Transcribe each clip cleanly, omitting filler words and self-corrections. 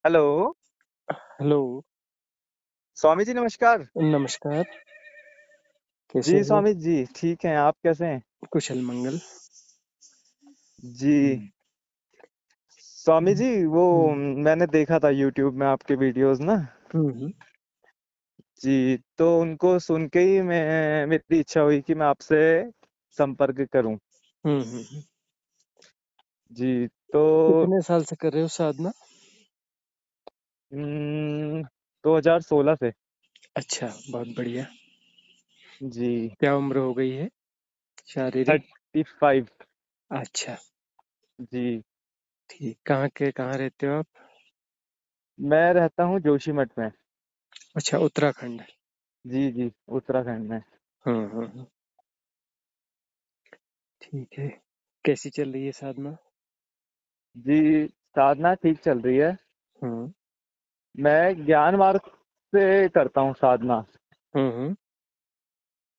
Hello, hello, Swami ji नमस्कार। नमस्कार, कैसे जी, हो? स्वामी जी, ठीक हैं, आप कैसे हैं? कुशल मंगल। जी, हुँ, स्वामी हुँ, जी वो हुँ, मैंने देखा था यूट्यूब में आपके वीडियोस ना। हुँ, हुँ, जी, तो उनको सुन के ही मेरी इच्छा हुई कि मैं आपसे संपर्क करूं। हुँ, हुँ, हुँ। जी, तो कितने साल से कर रहे हो साधना? 2016 से। अच्छा, बहुत बढ़िया। जी, क्या उम्र हो गई है शारीरिक? 35। अच्छा, जी, ठीक। कहाँ रहते हो आप? मैं रहता हूँ जोशीमठ में। अच्छा, उत्तराखंड। जी, जी, उत्तराखंड में। हाँ, हाँ, हाँ, ठीक है। कैसी चल रही है साधना? जी, साधना ठीक चल रही है। हुँ, मैं ज्ञान मार्ग से करता हूँ साधना। हुँ, हुँ,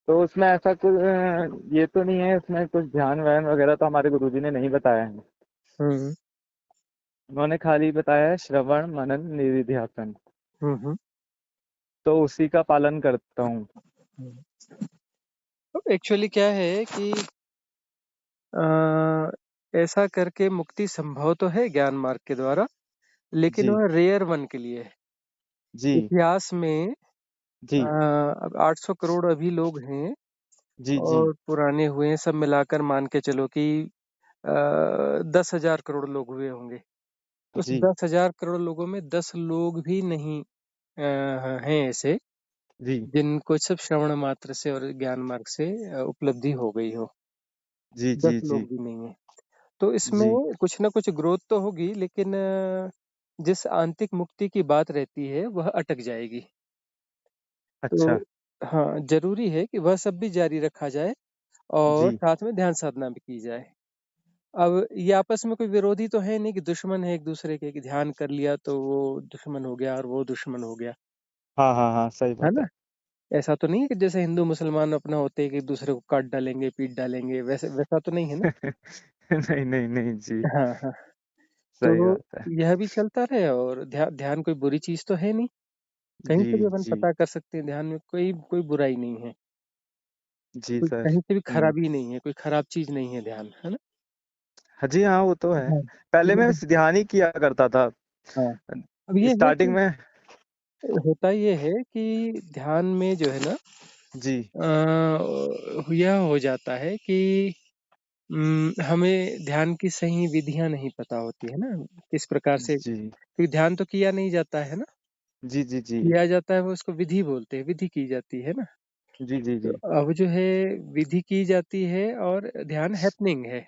तो उसमें ऐसा कुछ ये तो नहीं है, इसमें कुछ ध्यान व्यान वगैरह तो हमारे गुरुजी ने नहीं बताया है। हुँ, उन्होंने खाली बताया है श्रवण मनन निधिध्यासन। हुँ, हुँ, तो उसी का पालन करता हूँ। हुँ। तो एक्चुअली क्या है कि अ, ऐसा करके मुक्ति संभव तो है ज्ञान मार्ग के द्वारा, लेकिन जी, वह रेयर वन के लिए है। जी, इतिहास में जी, अब 800 करोड़ अभी लोग हैं जी, जी, और पुराने हुए हैं, सब मिलाकर मान के चलो कि 10,000 करोड़ लोग हुए होंगे। उस जी, 10,000 करोड़ लोगों में 10 लोग भी नहीं हैं ऐसे जी, जिनको सिर्फ श्रवण मात्र से और ज्ञान मार्ग से उपलब्धि हो गई हो। जी, 10 जी, जी, लोग भी नहीं है। तो इसमें जी। कुछ ना कुछ ग्रोथ तो होगी, लेकिन जिस आंतरिक मुक्ति की बात रहती है वह अटक जाएगी। तो अच्छा। हाँ, ज़रूरी है कि वह सब भी जारी रखा जाए और जी, साथ में ध्यान साधना भी की जाए। अब ये आपस में कोई विरोधी तो है नहीं कि दुश्मन है एक-दूसरे के, कि ध्यान कर लिया तो वो दुश्मन हो गया और वो दुश्मन हो गया, हाँ, हाँ, हाँ, सही है बात ना? है। ऐसा तो नहीं है कि जैसे हिंदू मुसलमान अपना होते हैं कि एक-दूसरे को काट डालेंगे, पीट डालेंगे, वैसे वैसा तो नहीं है ना? नहीं, नहीं, नहीं, जी, हाँ, हाँ। सही तो बात है। यह भी चलता रहे और ध्यान कोई बुरी चीज़ तो है नहीं। कहीं जी, से भी अपन जी, पता कर सकते हैं, ध्यान में कोई कोई बुराई नहीं है, जी कोई सर। कहीं से भी हुँ। खराबी नहीं है, कोई खराब चीज़ नहीं है ध्यान, है ना? हाँ जी, हाँ, वो तो है। हाँ। पहले मैं ये बस ध्यान ही किया करता था। हाँ, अब ये है स्टार्टिंग कि में। होता ये है कि ध्यान में जो है ना जी, यह हो जाता है कि हमें ध्यान की सही विधियाँ नहीं पता होती है ना, किस प्रकार से जी, क्योंकि ध्यान तो किया नहीं जाता है ना, जी, जी, जी, किया जाता है वो उसको विधि बोलते हैं, विधि की जाती है ना। जी, जी, तो जी, अब जो है विधि की जाती है और ध्यान हैपनिंग है,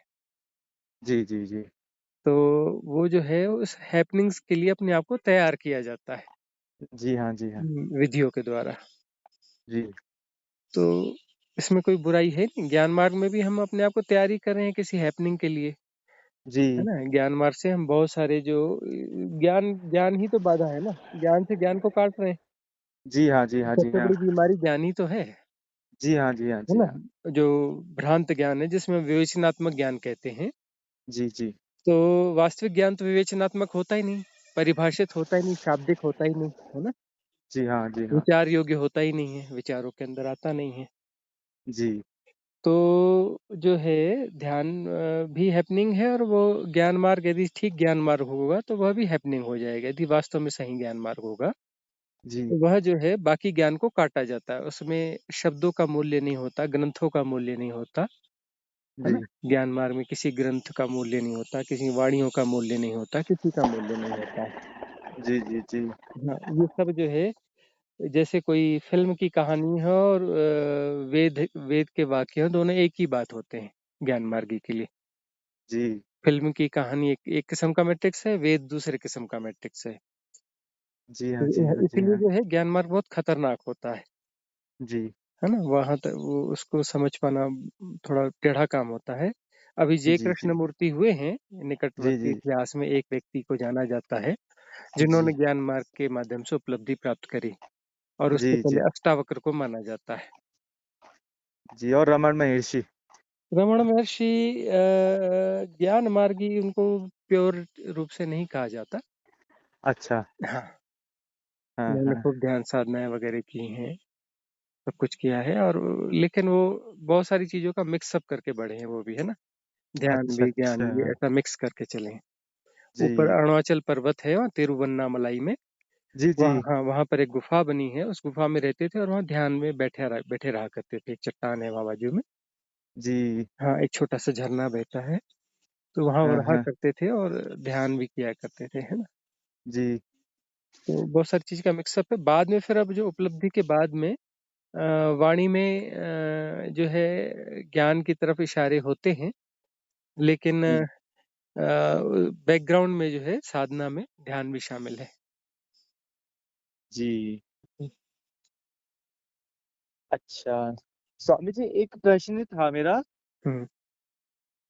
जी, जी, जी, तो वो जो है उस हैपनिंग्स के लिए अपने आप को तैयार किया जाता है जी हाँ, जी हाँ, विधियों के द्वारा। जी, तो इसमें कोई बुराई है नहीं, ज्ञान मार्ग में भी हम अपने आप को तैयारी कर रहे हैं किसी हैपनिंग के लिए, है जी, ना? ज्ञान मार्ग से हम बहुत सारे जो ज्ञान ज्ञान ही तो बाधा है ना, ज्ञान से ज्ञान को काट रहे हैं। जी हाँ, जी हाँ, जी सबसे हाँ, बड़ी बीमारी ज्ञान ही तो जी हाँ, जी हाँ, है जी ना? हाँ, जो भ्रांत ज्ञान है जिसमें विवेचनात्मक ज्ञान कहते हैं, जी, जी, तो वास्तविक ज्ञान तो विवेचनात्मक होता ही नहीं, परिभाषित होता ही नहीं, शाब्दिक होता ही नहीं, है ना? जी हाँ, जी हाँ, विचार योग्य होता ही नहीं है, विचारों के अंदर आता नहीं है। जी, तो जो है ध्यान भी हैपनिंग है और वो ज्ञान मार्ग यदि ठीक ज्ञान मार्ग होगा तो वह भी हैपनिंग हो जाएगा, यदि वास्तव में सही ज्ञान मार्ग होगा। जी, तो वह जो है बाकी ज्ञान को काटा जाता है, उसमें शब्दों का मूल्य नहीं होता, ग्रंथों का मूल्य नहीं होता, है ना? जी, ज्ञान मार्ग में किसी ग्रंथ का मूल्य नहीं होता, किसी वाणियों का मूल्य नहीं होता, किसी का मूल्य नहीं होता है। जी, जी, जी, हाँ, ये सब जो है जैसे कोई फ़िल्म की कहानी है और वेद वेद के वाक्य हों, दोनों एक ही बात होते हैं ज्ञान मार्गी के लिए। जी, फ़िल्म की कहानी एक एक किस्म का मैट्रिक्स है, वेद दूसरे किस्म का मैट्रिक्स है। जी तो हाँ, जी हाँ, जी इसीलिए हाँ, जो है ज्ञान मार्ग बहुत खतरनाक होता जी, है ना? वहाँ तक वो उसको समझ पाना थोड़ा टेढ़ा काम होता है। अभी जय जी, जी, कृष्णमूर्ति हुए हैं, जी, निकटवर्ती जी, इतिहास में एक व्यक्ति को जाना जाता है, जिन्होंने जी, ज्ञान मार्ग के माध्यम से उपलब्धि प्राप्त करी और उसके जी, पहले जी, अष्टावक्र को माना जाता है। जी और रमण महर्षि। रमण महर्षि ज्ञान मार्गी उनको प्योर रूप से नहीं कहा जाता। अच्छा। हाँ, हाँ उन्होंने हाँ। खूब ध्यान साधनाएँ वगैरह की हैं, सब कुछ किया है और लेकिन वो बहुत सारी चीज़ों का मिक्स अप करके बढ़े हैं वो भी, है ना? ध्यान अच्छा भी, ज्ञान अच्छा। भी ऐसा मिक्स करके चले हैं। ऊपर जी अरुणाचल पर्वत है वहाँ तिरुवन्नामलाई में, जी जी। वहाँ हाँ, वहाँ पर एक गुफ़ा बनी है, उस गुफ़ा में रहते थे और वहाँ ध्यान में बैठे रहा करते थे। एक चट्टान है वहाँ बाजू में। जी। हाँ, एक छोटा-सा झरना बहता है, तो वहाँ वो हाँ रहा हाँ। करते थे और ध्यान भी किया करते थे, है ना? जी तो बहुत सारी चीज़ का मिक्स अप है। बाद में फिर अब जो उपलब्धि के बाद में वाणी में जो है ज्ञान की तरफ इशारे होते हैं, लेकिन जी। बैकग्राउंड में जो है साधना में ध्यान भी शामिल है। जी। हुँ, अच्छा, स्वामी जी एक प्रश्न था मेरा। हुँ,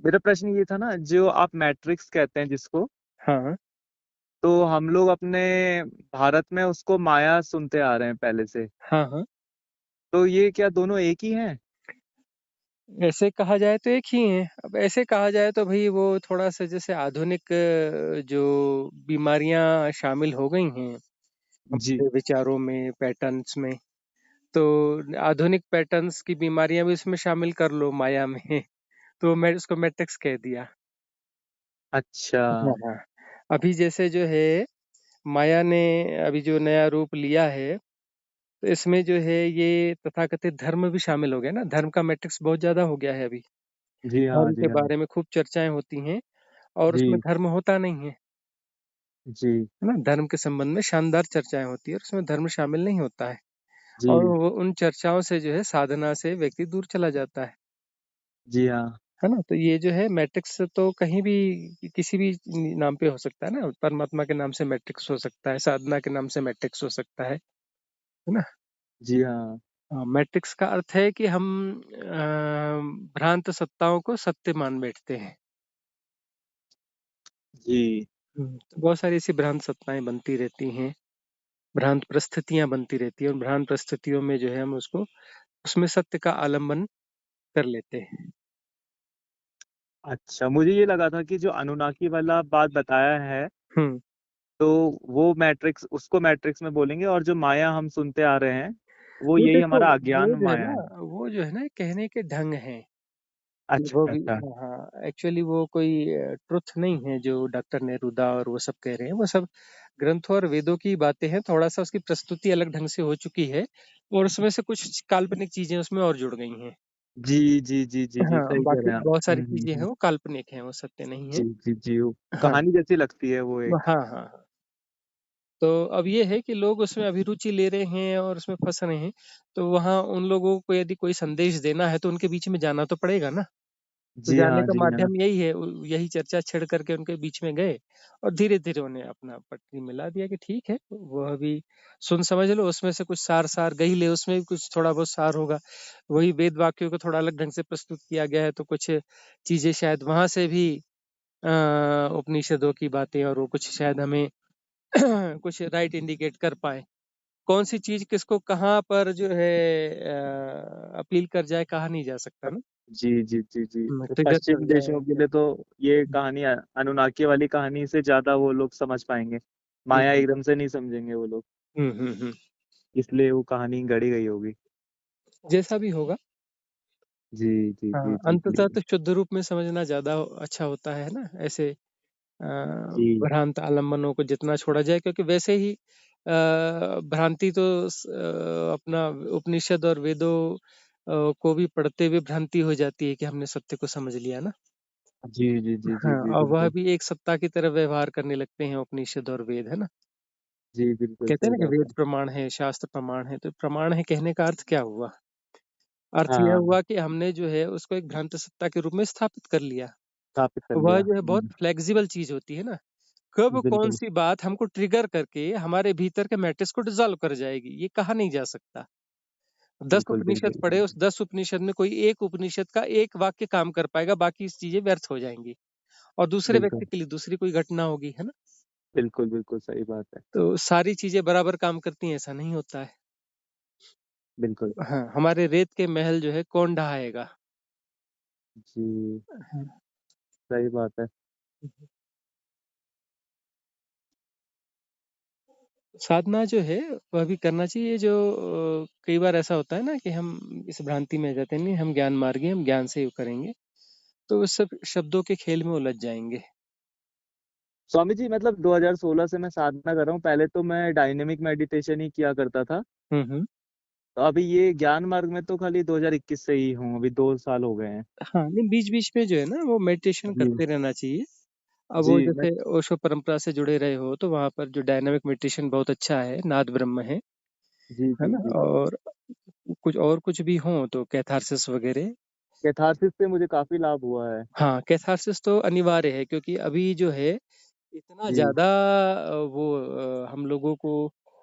मेरा प्रश्न ये था ना, जो आप मैट्रिक्स कहते हैं जिसको, हाँ, तो हम लोग अपने भारत में उसको माया सुनते आ रहे हैं पहले से। हाँ, हाँ। तो ये क्या दोनों एक ही हैं? ऐसे कहा जाए तो एक ही हैं। अब ऐसे कहा जाए तो भई वो थोड़ा-सा जैसे आधुनिक जो बीमारियाँ शामिल हो गई हैं जी। हमारे विचारों में, पैटर्न्स में, तो आधुनिक पैटर्न्स की बीमारियाँ भी उसमें शामिल कर लो माया में। तो मैं उसको मैट्रिक्स कह दिया। अच्छा। हाँ, हाँ। अभी जैसे जो है माया ने अभी जो नया रूप लिया है, तो इसमें जो है ये तथाकथित धर्म भी शामिल हो गया ना, धर्म का मैट्रिक्स बहुत ज़्यादा हो गया है अभी। जी हाँ, धर्म जी के हाँ। बारे में खूब चर्चाएँ होती हैं और उसमें जी, धर्म होता नहीं जी, है ना? धर्म के संबंध में शानदार चर्चाएँ होती हैं और उसमें धर्म शामिल नहीं होता है और जी, वो उन चर्चाओं से जो है साधना से व्यक्ति दूर चला जाता जी हाँ। है ना? तो ये जो है मैट्रिक्स तो कहीं भी किसी भी नाम पे हो सकता है ना, परमात्मा के नाम से मैट्रिक्स हो सकता है, साधना के नाम से मैट्रिक्स हो सकता है ना? जी हाँ। मैट्रिक्स का अर्थ है कि हम भ्रांत सत्ताओं को सत्य मान बैठते हैं। जी, तो बहुत सारी ऐसी भ्रांत सत्ताएँ बनती रहती हैं, भ्रांत परिस्थितियाँ बनती रहती हैं और भ्रांत परिस्थितियों में जो है हम उसको उसमें सत्य का आलम्बन कर लेते हैं। अच्छा मुझे ये लगा था कि जो अनुनाकी वाला बात बताया है, हुँ, तो वो मैट्रिक्स उसको मैट्रिक्स में बोलेंगे और जो माया हम सुनते आ रहे हैं, वो वो यही देखो हमारा वो अज्ञान जो है माया ना है। वो जो है ना कहने के ढंग हैं। वो अच्छा, भी अच्छा। हाँ, हाँ, एक्चुअली वो कोई ट्रुथ नहीं है जो डॉक्टर नेरूदा और वो सब कह रहे हैं, वो सब ग्रंथों और वेदों की बातें हैं, थोड़ा-सा उसकी प्रस्तुति अलग ढंग से हो चुकी है और उसमें से कुछ काल्पनिक चीज़ें उसमें और जुड़ गई हैं। जी, जी, जी, जी, जी, हाँ, सही कह बाकी रहे हैं आप। बहुत सारी हुँ, चीज़ें हैं हुँ। वो काल्पनिक हैं, वो सत्य नहीं है। जी, जी, जी, वो हाँ, कहानी जैसी लगती है वो एक। हाँ, हाँ, हाँ। तो अब ये है कि लोग उसमें अभिरुचि ले रहे हैं और उसमें फँस रहे हैं, तो वहाँ उन लोगों को यदि कोई संदेश देना है तो उनके बीच में जाना तो पड़ेगा ना। तो जी जाने हाँ, का जी हाँ। माध्यम यही है यही चर्चा छेड़ करके उनके बीच में गए और धीरे-धीरे उन्हें अपना पटरी मिला दिया कि ठीक है, वो अभी सुन समझ लो उसमें से कुछ सार-सार गही ले उसमें भी कुछ थोड़ा बहुत सार होगा। वही वेद वाक्यों को थोड़ा अलग ढंग से प्रस्तुत किया गया है तो कुछ चीज़ें शायद वहाँ से भी अ, उपनिषदों की बातें और वो कुछ शायद हमें कुछ राइट इंडिकेट कर पाएँ। कौन-सी चीज़ किसको कहाँ पर जो है अपील कर जाए कहा नहीं जा सकता ना। जी, जी, जी, जी। तो ट्रिगर कर पश्चिम देशों के जाए। लिए तो ये कहानी अनुनाकी वाली कहानी से ज़्यादा वो लोग समझ पाएँगे। हुँ, माया हुँ। एकदम से नहीं समझेंगे वो लोग, हुँ, हुँ, हुँ। इसलिए वो कहानी गढ़ी गई होगी। जैसा भी होगा जी, जी, जी, जी, अंततः जी। तो शुद्ध रूप में समझना ज़्यादा अच्छा होता है ना, ऐसे जी, भ्रांत आलम्बनों को जितना छोड़ा जाए क्योंकि वैसे ही भ्रांति तो अपना उपनिषद और वेदों को भी पढ़ते हुए भ्रांति हो जाती है कि हमने सत्य को समझ लिया ना। जी, जी, जी, जी, हाँ, जी, और वह बिल्कुल। भी एक सत्ता की तरह व्यवहार करने लगते हैं उपनिषद और वेद, है ना? जी, बिल्कुल कहते हैं सही ना कि बात वेद है। प्रमाण है, शास्त्र प्रमाण है, तो प्रमाण है कहने का अर्थ क्या हुआ? अर्थ यह हाँ, हुआ कि हमने जो है उसको एक भ्रांत सत्ता के रूप में स्थापित कर लिया। स्थापित कर वह लिया। जो है बहुत हुँ, फ्लेक्सिबल चीज़ होती है ना, कब बिल्कुल, कौन-सी बात हमको ट्रिगर करके हमारे भीतर के मैट्रिक्स को डिसॉल्व कर जाएगी, ये कहा नहीं जा सकता। 10 बिल्कुल, उपनिषद बिल्कुल, पढ़े, उस बिल्कुल। 10 उपनिषद में कोई एक उपनिषद का एक वाक्य काम कर पाएगा, बाकी चीज़ें व्यर्थ हो जाएँगी और दूसरे बिल्कुल, व्यक्ति के लिए दूसरी कोई घटना होगी, है ना? बिल्कुल, बिल्कुल सही बात है। तो सारी चीज़ें बराबर काम करती हैं, ऐसा नहीं होता है। बिल्कुल। हाँ, हमारे रेत के महल जो है कौन ढहाएगा? जी, हाँ। सही बात है। साधना जो है वह भी करना चाहिए। जो कई बार ऐसा होता है ना कि हम इस भ्रांति में आ जाते हैं, नहीं हम ज्ञान मार्गी हैं, हम ज्ञान से ही करेंगे, तो उस सब शब्दों के खेल में उलझ जाएंगे। स्वामी जी मतलब 2016 से मैं साधना कर रहा हूँ। पहले तो मैं डायनेमिक मेडिटेशन ही किया करता था। हम्म। तो अभी ये ज्ञान मार्ग में तो खाली 2021 से ही हूँ, अभी 2 साल हो गए हैं। हाँ, नहीं बीच बीच में जो है ना वो मेडिटेशन जी करते रहना चाहिए। अब जी। वो मैं जैसे ओशो परंपरा से जुड़े रहे हो तो वहां पर जो डायनामिक मेडिटेशन बहुत अच्छा है, नाद ब्रह्म जी है जी ना। जी। और कुछ भी हो तो कैथारसिस वगैरह। कैथारसिस से मुझे काफी लाभ हुआ है। हाँ, कैथारसिस तो अनिवार्य है, क्योंकि अभी जो है इतना जी ज्यादा हम लोगों को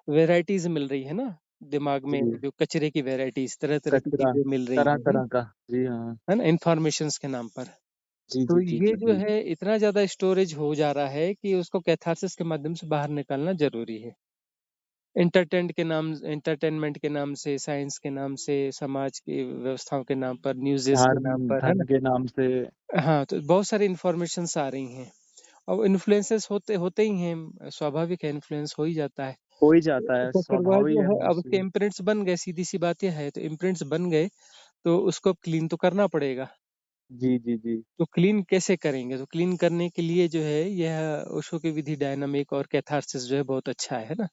वैरायटीज मिल रही है ना, दिमाग में जी। जो कचरे की वैरायटीज, तरह तरह की कचरा चीजें मिल रही तरह हैं, तरह का। जी हाँ। है ना, इंफॉर्मेशंस के नाम पर। जी तो जी जी ये जी जो जी। है इतना ज्यादा स्टोरेज हो जा रहा है कि उसको कैथारसिस के माध्यम से बाहर निकालना जरूरी है। इंटरटेनमेंट के नाम से, साइंस के नाम से, समाज की व्यवस्थाओं के नाम पर, न्यूज़ेस के नाम धर्म पर, है ना। धर्म के नाम से। हाँ, तो बहुत सारी इंफॉर्मेशंस आ रही हैं। और इन्फ्लुएंसेस होते होते ही हैं, स्वाभाविक है, इन्फ्लुएंस हो ही जाता है। हो ही जाता है, तो फिर वह स्वभाव ही जो है है अब उसके मनुष्य। इम्प्रिंट्स बन गए, सीधी सी बात यह है। तो इम्प्रिंट्स बन गए तो उसको अब क्लीन तो करना पड़ेगा। जी जी जी तो क्लीन कैसे करेंगे? तो क्लीन करने के लिए जो है यह ओशो की विधि डायनामिक और कैथारसिस जो है बहुत अच्छा है ना।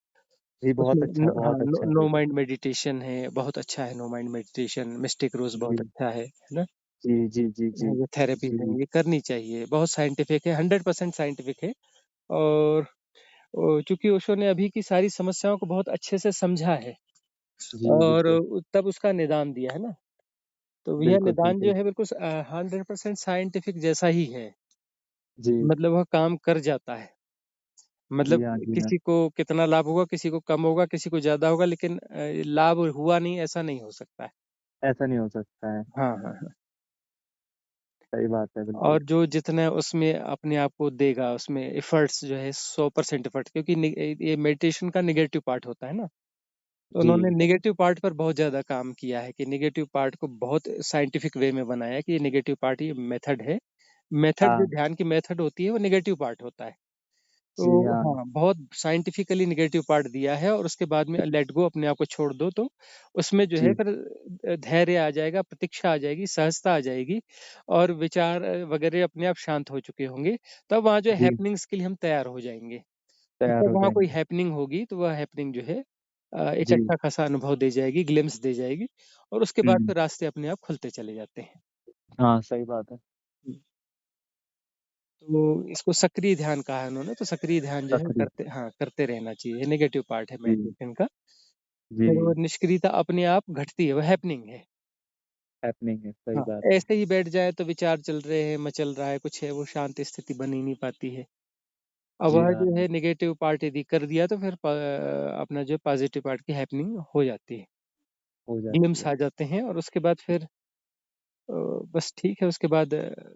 जी। उसमें बहुत अच्छा, हाँ, बहुत अच्छा है नो ये तो। माइंड मेडिटेशन है, बहुत अच्छा है। नो माइंड मेडिटेशन, मिस्टिक रोज बहुत जी अच्छा है ना। जी जी जी जी ये थेरेपीज हैं, जी ये करनी चाहिए, बहुत साइंटिफिक है, 100% साइंटिफिक है। और चूंकि ओशो ने अभी की सारी समस्याओं को बहुत अच्छे से समझा है जी। और बिल्कुल तब उसका निदान दिया है ना। तो यह बिल्कुल निदान जो बिल्कुल। है बिल्कुल 100% साइंटिफिक जैसा ही है। जी मतलब वह काम कर जाता है। जी मतलब हाँ जी हाँ। किसी को कितना लाभ होगा, किसी को कम होगा, किसी को ज्यादा होगा, लेकिन लाभ हुआ नहीं ऐसा नहीं हो सकता है। ऐसा नहीं हो सकता है। हाँ हाँ हाँ। सही बात है बिल्कुल। और जो जितना उसमें अपने आप को देगा, उसमें एफर्ट्स जो है 100% एफर्ट, क्योंकि ये मेडिटेशन का निगेटिव पार्ट होता है ना। तो जी उन्होंने निगेटिव पार्ट पर बहुत ज्यादा काम किया है कि निगेटिव पार्ट को बहुत साइंटिफिक वे में बनाया कि ये निगेटिव पार्ट, ये मेथड है। मेथड जो हाँ। ध्यान की मेथड होती है वो निगेटिव पार्ट होता है। जी तो हाँ। हाँ, बहुत साइंटिफिकली नेगेटिव पार्ट दिया है और उसके बाद में लेट गो, अपने आप को छोड़ दो, तो उसमें जो है जी फिर धैर्य आ जाएगा, प्रतीक्षा आ जाएगी, सहजता आ जाएगी और विचार वगैरह अपने आप शांत हो चुके होंगे। तब वहाँ जो जी। हैपनिंग्स के लिए हम तैयार हो जाएंगे। तैयार जब हो वहाँ कोई जाएंगे। हैपनिंग होगी तो वह हैपनिंग जो है एक जी। अच्छा खासा अनुभव दे जाएगी, ग्लिम्स दे जाएगी और उसके बाद हम्म। फिर रास्ते अपने आप खुलते चले जाते हैं। हाँ सही बात है। तो इसको सक्रिय ध्यान कहा है उन्होंने। तो सक्रिय ध्यान जो है तकरीब। करते रहना चाहिए, नेगेटिव पार्ट है जी मेडिटेशन का। फिर वो जी। निष्क्रियता अपने आप घटती है, वो हैपनिंग है। हैपनिंग है, सही हाँ, बात है। ऐसे ही बैठ जाए तो विचार चल रहे हैं, मचल रहा है कुछ है, वो शांत स्थिति बन ही नहीं पाती है। अब जी वह हाँ। जो है नेगेटिव पार्ट यदि कर दिया तो फिर अपना जो पॉजिटिव पार्ट की हैपनिंग हो जाती है, हो जाती ग्लिम्स है। आ जाते हैं और उसके बाद फिर अ, बस ठीक है। उसके बाद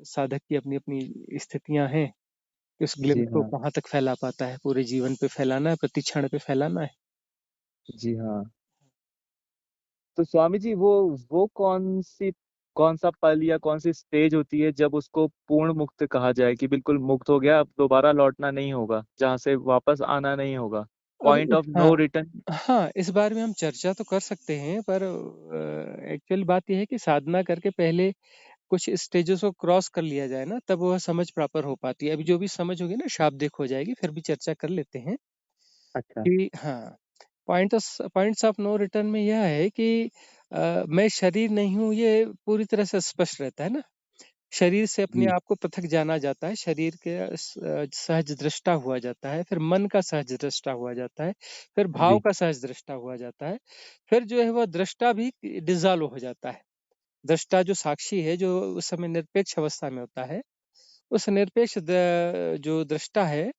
साधक की अपनी अपनी स्थितियां हैं कि उस जी ग्लिम्स को हाँ। कहाँ तक फैला पाता है, पूरे जीवन पे फैलाना है, प्रति क्षण पे फैलाना है। जी हाँ। तो स्वामी जी वो कौन सा पल या कौन सी स्टेज होती है जब उसको पूर्ण मुक्त कहा जाए कि बिल्कुल मुक्त हो गया, अब दोबारा लौटना नहीं होगा, जहां से वापस आना नहीं होगा, अब पॉइंट ऑफ हाँ नो रिटर्न। हाँ, इस बारे में हम चर्चा तो कर सकते हैं, पर एक्चुअल बात यह है कि साधना करके पहले कुछ स्टेजेस को क्रॉस कर लिया जाए ना, तब वह समझ प्रॉपर हो पाती है। अभी जो भी समझ होगी ना शाब्दिक हो जाएगी, फिर भी चर्चा कर लेते हैं अच्छा। कि हाँ, पॉइंट्स ऑफ नो रिटर्न में यह है कि मैं शरीर नहीं हूँ, ये पूरी तरह से स्पष्ट रहता है ना। शरीर से अपने जी आप को पृथक जाना जाता है, शरीर के सहज दृष्टा हुआ जाता है, फिर मन का सहज दृष्टा हुआ जाता है, फिर भाव जी का सहज दृष्टा हुआ जाता है, फिर जो है वह दृष्टा भी डिजॉल्व हो जाता है। दृष्टा जो साक्षी है, जो उस समय निरपेक्ष अवस्था में होता है, उस निरपेक्ष जो दृष्टा है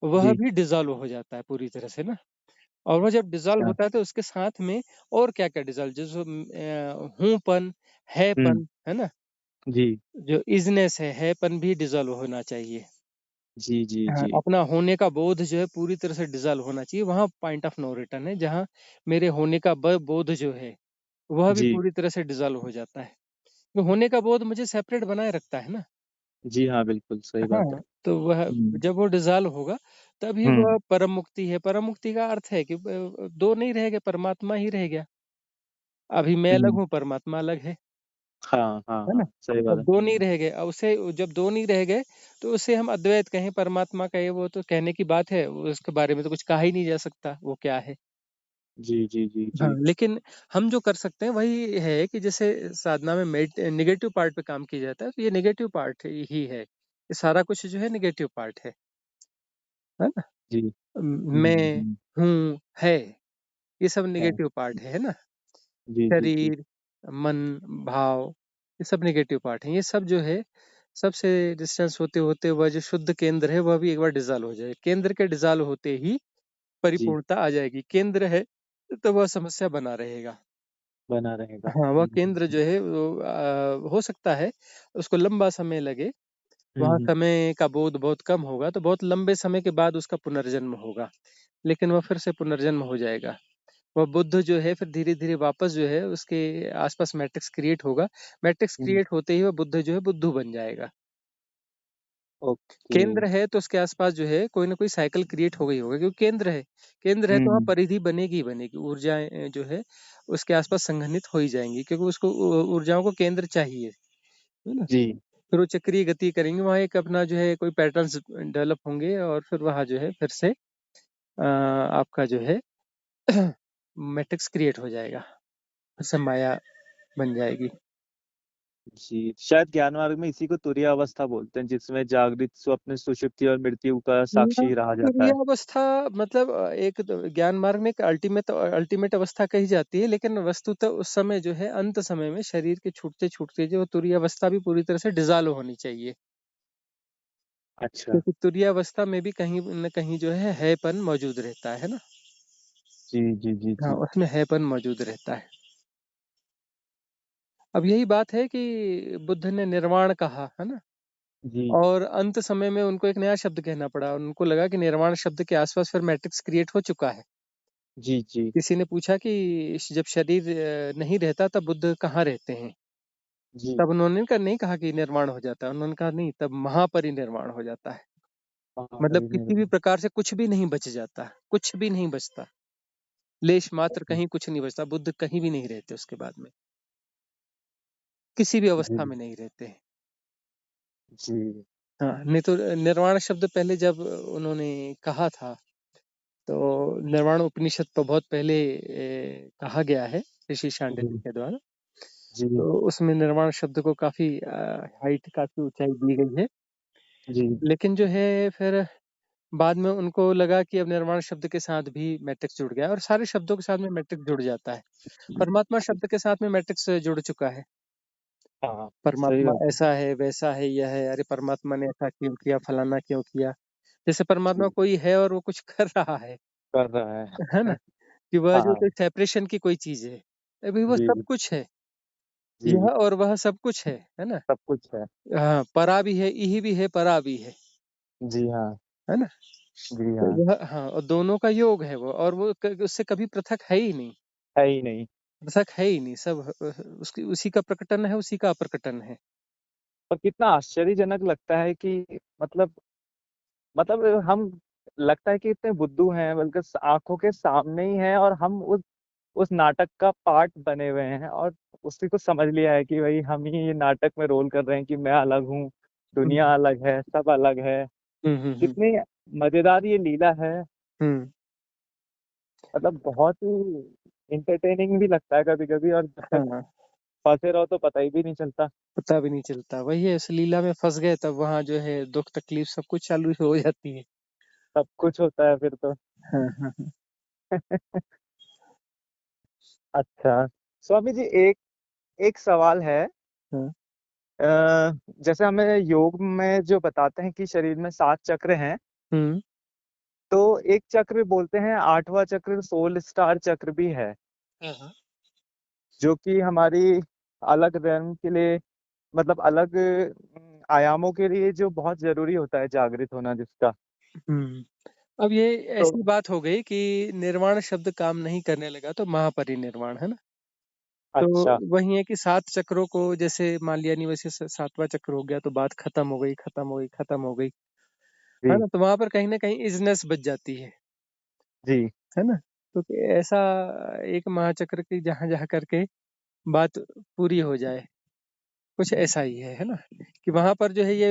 वह जी। भी डिजॉल्व हो जाता है पूरी तरह से ना। और वह जब डिजॉल्व अच्छा। होता है तो उसके साथ में और क्या क्या डिजॉल्व, जैसे हूँपन, हम्म। हैपन, है ना, जी जो इजनेस हैपन भी डिजॉल्व होना चाहिए। जी जी हाँ, जी अपना होने का बोध जो है पूरी तरह से डिजॉल्व होना चाहिए। वहां पॉइंट ऑफ नो रिटर्न है, जहां मेरे होने का बोध जो है वह भी जी पूरी तरह से डिजॉल्व हो जाता है। तो होने का बोध मुझे सेपरेट बनाए रखता है ना। जी हाँ बिल्कुल सही बात है। हाँ, तो वह हम्म। जब वो डिसॉल्व होगा तभी हम्म। वह परम मुक्ति है। परम मुक्ति का अर्थ है कि 2 नहीं रह गए, परमात्मा ही रह गया। अभी मैं अलग हम्म। हूँ, परमात्मा अलग हाँ हाँ है ना? हाँ, सही बात अब है। 2 नहीं रह गए, अब उसे जब 2 नहीं रह गए, तो उसे हम अद्वैत कहें, परमात्मा कहें, वो तो कहने की बात है, उसके बारे में तो कुछ कहा ही नहीं जा सकता, वो क्या है। जी जी जी हाँ, जी लेकिन हम जो कर सकते हैं वही है कि जैसे साधना में नेगेटिव पार्ट पे काम किया जाता है, तो ये नेगेटिव पार्ट ही है। ये सारा कुछ जो है नेगेटिव पार्ट है ना? जी। मैं हम्म। हूँ, है, ये सब है। नेगेटिव पार्ट है ना? जी जी जी शरीर, मन, भाव, ये सब नेगेटिव पार्ट हैं। ये सब जो है, सबसे डिस्टेंस होते-होते वह जो शुद्ध केंद्र है, वह भी एक बार डिसॉल्व हो जाए। केंद्र के डिसॉल्व होते ही जी। परिपूर्णता आ जाएगी। केंद्र है, तो वह समस्या बना रहेगा। बना रहेगा। हाँ, वह केंद्र जो है वो हो सकता है उसको लंबा समय लगे, वहाँ हम्म। समय का बोध बहुत कम होगा, तो बहुत लंबे समय के बाद उसका पुनर्जन्म होगा। लेकिन वह फिर से पुनर्जन्म हो जाएगा। वह बुद्ध जो है फिर धीरे-धीरे वापस जो है उसके आस-पास मैट्रिक्स क्रिएट होगा। मैट्रिक्स हम्म। क्रिएट होते ही वह बुद्ध जो है बुद्धू बन जाएगा। ओके। केंद्र है तो उसके आस-पास जो है कोई न कोई साइकिल क्रिएट हो गई होगी, क्योंकि केंद्र है तो वहाँ हम्म। परिधि बनेगी ही बनेगी। ऊर्जाएँ जो है उसके आस-पास संघनित हो ही जाएँगी, क्योंकि उसको ऊर्जाओं को केंद्र चाहिए, है ना? जी। फिर वो चक्रीय गति करेंगे, वहाँ एक अपना जो है कोई पैटर्न्स डेवलप होंगे और फिर वहाँ जो है फिर से आपका जो है मैट्रिक्स क्रिएट हो जाएगा। फिर से माया बन जाएगी। जी, शायद ज्ञान मार्ग में इसी को तुरीय अवस्था बोलते हैं, जिसमें जागृत स्वप्न सुषुप्ति और मृत्यु का ना, साक्षी रहा जाता है। तुरीयावस्था मतलब एक तो ज्ञान मार्ग में एक अल्टीमेट अल्टीमेट अवस्था कही जाती है, लेकिन वस्तुतः उस समय जो है अंत समय में शरीर के छूटते-छूटते जो तुरीयावस्था भी पूरी तरह से डिसॉल्व होनी चाहिए। अच्छा। क्योंकि तुरीयावस्था में भी कहीं न कहीं जो है हैपन मौजूद रहता है ना? जी जी जी हाँ, जी उसमें हैपन मौजूद रहता है। अब यही बात है कि बुद्ध ने निर्वाण कहा, है ना? जी और अंत समय में उनको एक नया शब्द कहना पड़ा। उनको लगा कि निर्वाण शब्द के आस-पास फिर मैट्रिक्स क्रिएट हो चुका है। जी जी किसी ने पूछा कि जब शरीर नहीं रहता तब बुद्ध कहाँ रहते हैं? जी। तब उन्होंने नहीं कहा कि निर्वाण हो जाता है, उन्होंने कहा नहीं, तब महापरिनिर्वाण हो जाता है। मतलब किसी भी महापरिनिर्वाण। प्रकार से कुछ भी नहीं बच जाता, कुछ भी नहीं बचता। लेश मात्र कहीं कुछ नहीं बचता, बुद्ध कहीं भी नहीं रहते उसके बाद में, किसी भी अवस्था जी में नहीं रहते। जी हाँ, नहीं तो निर्वाण शब्द पहले जब उन्होंने कहा था, तो निर्वाण उपनिषद तो बहुत पहले कहा गया है ऋषि शांडिल्य जी के द्वारा। जी तो उसमें निर्वाण शब्द को काफी हाइट, काफी ऊंचाई दी गई है। जी लेकिन जो है फिर बाद में उनको लगा कि अब निर्वाण शब्द के साथ भी मैट्रिक्स जुड़ गया, और सारे शब्दों के साथ में मैट्रिक्स जुड़ जाता है। परमात्मा शब्द के साथ में मैट्रिक्स जुड़ चुका है। हाँ, सही परमात्मा बात है। ऐसा है, वैसा है, यह है, अरे परमात्मा ने ऐसा क्यों किया, फलाना क्यों किया। जैसे परमात्मा जी, कोई है और वो कुछ कर रहा कर रहा है ना? है। कि वह जो हाँ। कोई सेपरेशन की कोई चीज़ है। अभी वो सब जी कुछ है। यह जी। और वह सब कुछ है ना? सब कुछ है। हाँ, परा भी है, इह भी है, परा भी जी हाँ। है ना? जी तो हाँ। वह हाँ, और दोनों का योग है वो, और वो उससे कभी पृथक है ही नहीं, है ही नहीं। पृथक है ही नहीं, सब उसकी उसी का प्रकटन है, उसी का अप्रकटन है। और कितना आश्चर्यजनक लगता है कि मतलब हम लगता है कि इतने बुद्धू हैं, बल्कि आंखों के सामने ही हैं, और हम उस नाटक का पार्ट बने हुए हैं, और उसी को समझ लिया है कि भाई हम ही ये नाटक में रोल कर रहे हैं, कि मैं अलग हूँ, हुँ, दुनिया अलग है, सब अलग है। हुँ, हुँ, हुँ, कितनी मजेदार ये लीला है। हुँ, मतलब बहुत ही इंटरटेनिंग भी लगता है कभी कभी, और जब तक हाँ, फंसे रहो तो पता ही भी नहीं चलता। पता भी नहीं चलता। वही है, उस लीला में फँस गए तब वहाँ जो है दुःख तकलीफ सब कुछ चालू हो जाती है। सब कुछ होता है फिर तो। हाँ, हाँ, हाँ, अच्छा, स्वामी जी, एक एक सवाल है। हाँ, अ, जैसे हमें योग में जो बताते हैं कि शरीर में 7 चक्र हैं, हुँ, तो एक चक्र बोलते हैं, 8वां चक्र सोल स्टार चक्र भी है, हाँ, हाँ, जो कि हमारी अलग रन के लिए, मतलब अलग आयामों के लिए जो बहुत जरूरी होता है जागृत होना जिसका। हुँ। अब ये तो ऐसी बात हो गई कि निर्वाण शब्द काम नहीं करने लगा तो महापरिनिर्वाण, है ना? तो अच्छा। वही है कि 7 चक्रों को जैसे मान लिया नहीं, वैसे 7वां चक्र हो गया तो बात खत्म हो गई, खत्म हो गई, खत्म हो गई। है जी ना? तो वहाँ पर कहीं न कहीं इज़नेस बच जाती जी। है ना? तो ऐसा एक महाचक्र की जहाँ जा कर के बात पूरी हो जाए, कुछ ऐसा ही है ना? कि वहाँ पर जो है ये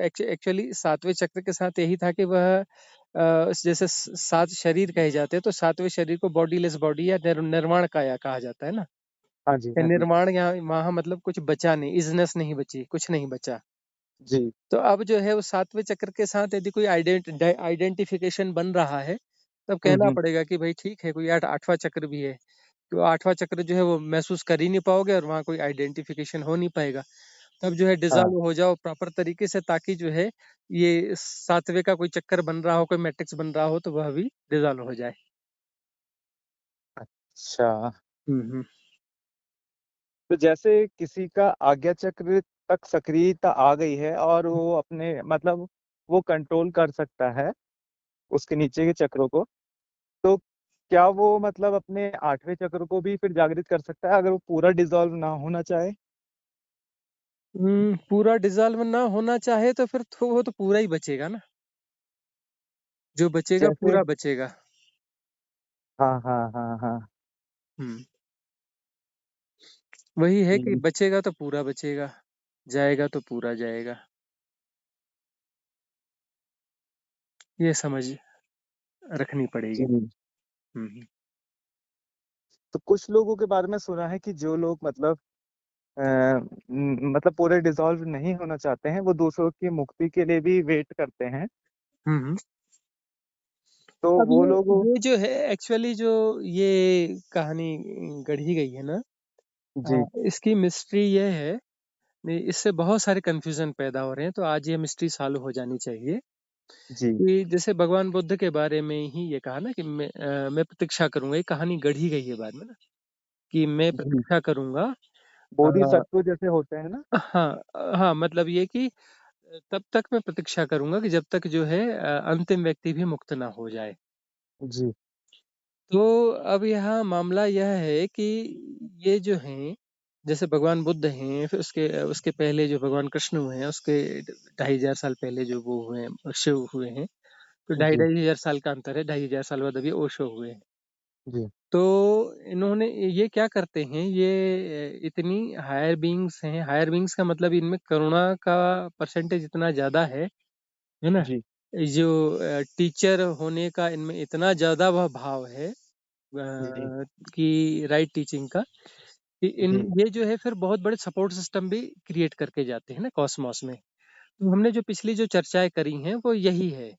एक्चुअली 7वें चक्र के साथ यही था कि वह जैसे 7 शरीर कहे जाते हैं, तो 7वें शरीर को बॉडीलेस बॉडी या निर्वाण काया कहा जाता है ना? हाँ जी, या हाँ जी। निर्वाण यहाँ वहाँ मतलब कुछ बचा नहीं, इज़नेस नहीं बची, कुछ नहीं बचा। जी। तो अब जो है वो 7वें चक्र के साथ यदि कोई आइडेंटिफिकेशन बन रहा है, तब कहना हुँ। पड़ेगा कि भई ठीक है, कोई 8वाँ चक्र भी है। तो 8वां चक्र जो है वो महसूस कर ही नहीं पाओगे और वहाँ कोई आइडेंटिफिकेशन हो नहीं पाएगा। तब जो है हाँ, डिसॉल्व हो जाओ प्रॉपर तरीके से, ताकि जो है ये 7वें का कोई चक्कर बन रहा हो, कोई मैट्रिक्स बन रहा हो, तो वह भी डिसॉल्व हो जाए। अच्छा। हुँ, हुँ। तो जैसे किसी का आज्ञा चक्र तक सक्रियता आ गई है और वो अपने मतलब वो कंट्रोल कर सकता है उसके नीचे के चक्रों को, तो क्या वो मतलब अपने 8वें चक्र को भी फिर जागृत कर सकता है अगर वो पूरा डिसॉल्व ना होना चाहे? पूरा डिसॉल्व ना होना चाहे तो फिर तो वो तो पूरा ही बचेगा ना, जो बचेगा जैसे पूरा बचेगा। हाँ, हाँ, हाँ, हाँ। हुँ, वही है कि जी, बचेगा तो पूरा बचेगा, जाएगा तो पूरा जाएगा। ये समझ रखनी पड़ेगी। जी। हुँ, हुँ। तो कुछ लोगों के बारे में सुना है कि जो लोग मतलब मतलब पूरे डिसॉल्व नहीं होना चाहते हैं, वो दूसरों की मुक्ति के लिए भी वेट करते हैं। हुँ, हुँ। तो अब वो लोग ये जो है एक्चुअली जो ये कहानी गढ़ी गई है ना, जी, इसकी मिस्ट्री ये है, नहीं, इससे बहुत सारे कन्फ्यूज़न पैदा हो रहे हैं, तो आज ये मिस्ट्री सॉल्व हो जानी चाहिए जी, कि जैसे भगवान बुद्ध के बारे में ही ये कहा ना कि मैं प्रतीक्षा करूँगा, ये कहानी गढ़ी गई है बाद में ना, कि मैं जी। प्रतीक्षा करूँगा। अ, बोधिसत्व जैसे होते हैं ना? हाँ, हाँ, मतलब ये कि तब तक मैं प्रतीक्षा करूँगा कि जब तक जो है अंतिम व्यक्ति भी मुक्त ना हो जाए। जी, तो अब यहाँ मामला यह है कि ये जो हैं, जैसे भगवान बुद्ध हैं, फिर उसके पहले जो भगवान कृष्ण हुए हैं, उसके ढाई हज़ार साल पहले जो वो हुए हैं, शिव हुए हैं, तो ढाई जी, ढाई हज़ार साल का अंतर है, ढाई हज़ार साल बाद अभी ओशो हुए हैं। जी, तो इन्होंने ये क्या करते हैं, ये इतनी हायर बीइंग्स का मतलब इनमें करुणा का परसेंटेज इतना ज़्यादा है ना? जी, जो टीचर होने का इनमें इतना ज़्यादा वह भाव है, जी, कि राइट टीचिंग का, कि इन जी, ये जो है फिर बहुत बड़े सपोर्ट सिस्टम भी क्रिएट करके जाते हैं ना कॉस्मॉस में। तो हमने जो पिछली जो चर्चाएँ करी हैं वो यही है,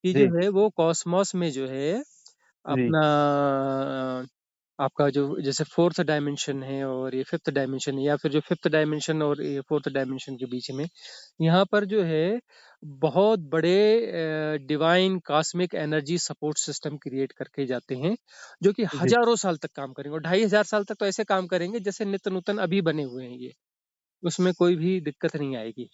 कि जो जी, है वो कॉस्मॉस में जो है जी, अपना आपका जो जैसे 4th डायमेंशन है और ये 5th डायमेंशन है, या फिर जो 5th डायमेंशन और ये 4th डायमेंशन के बीच में, यहाँ पर जो है बहुत बड़े divine cosmic energy support system create करके जाते हैं, जो कि जी, हज़ारों साल तक काम करेंगे और ढाई हज़ार साल तक तो ऐसे काम करेंगे जैसे नित्य नूतन अभी बने हुए हैं ये। उसमें कोई भी दिक्कत नहीं आएगी।